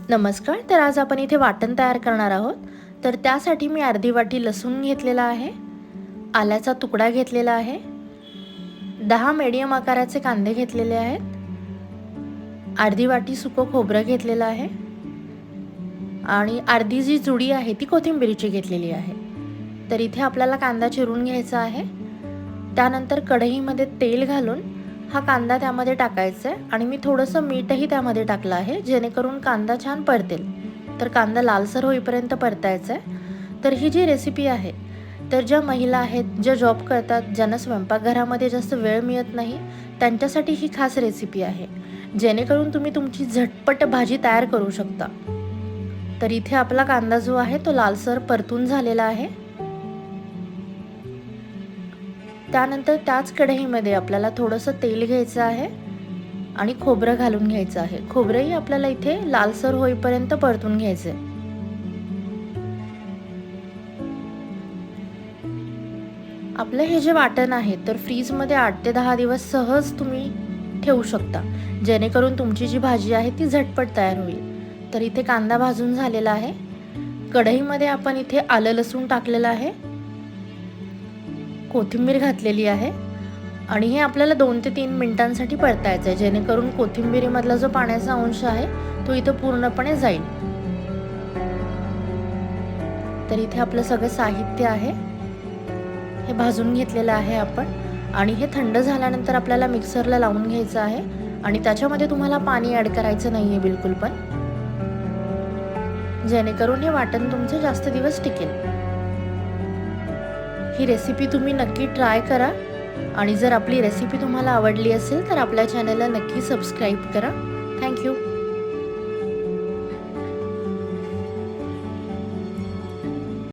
नमस्कार. तर आज आपण इथे वाटण तयार करणार आहोत. तर त्यासाठी मी अर्धी वाटी लसूण घेतलेला आहे, आल्याचा तुकडा घेतलेला आहे, 10 मीडियम आकाराचे कांदे घेतलेले आहेत, अर्धी वाटी सुकं खोबरं घेतलेलं आहे आणि अर्धी जी जुडी आहे ती कोथिंबीरची घेतलेली आहे. तर इथे आपल्याला कांदा चिरून घ्यायचा आहे. त्यानंतर कढईमध्ये तेल घालून हा कांदा त्यामध्ये टाकायचा आहे आणि मी थोडंसं मीठही त्यामध्ये टाकलं आहे, जेणेकरून कांदा छान परतेल. तर कांदा लालसर होईपर्यंत परतायचा आहे. तर ही जी रेसिपी आहे, तर ज्या महिला आहेत, ज्या जॉब करतात, ज्यांना स्वयंपाकघरामध्ये जास्त वेळ मिळत नाही, त्यांच्यासाठी ही खास रेसिपी आहे, जेणेकरून तुम्ही तुमची झटपट भाजी तयार करू शकता. तर इथे आपला कांदा जो आहे तो लालसर परतून झालेला आहे. त्यानंतर त्याच कढईमध्ये आपल्याला थोडंसं तेल घ्यायचं आहे आणि खोबरं घालून घ्यायचं आहे. खोबरंही आपल्याला इथे लालसर होईपर्यंत परतून घ्यायचं आहे. आपलं हे जे वाटण आहे तर फ्रीजमध्ये 8 ते 10 दिवस सहज तुम्ही ठेवू शकता, जेणेकरून तुमची जी भाजी आहे ती झटपट तयार होईल. तर इथे कांदा भाजून झालेला आहे. कढईमध्ये आपण इथे आलं लसूण टाकलेलं आहे, कोथिंबीर घातलेली आहे आणि हे आपल्याला 2 ते 3 मिनिटांसाठी परतायचं आहे, जेणेकरून कोथिंबीरीमधला जो पाण्याचा अंश आहे तो इथं पूर्णपणे जाईल. तर इथे आपलं सगळं साहित्य आहे, हे भाजून घेतलेलं आहे आपण आणि हे थंड झाल्यानंतर आपल्याला मिक्सरला लावून घ्यायचं आहे आणि त्याच्यामध्ये तुम्हाला पाणी ॲड करायचं नाही आहे बिलकुल पण, जेणेकरून हे वाटण तुमचं जास्त दिवस टिकेल. ही रेसिपी तुम्ही नक्की ट्राय करा आणि जर आपली रेसिपी तुम्हाला आवडली असेल तर आपल्या चॅनलला नक्की सबस्क्राईब करा. थँक्यू.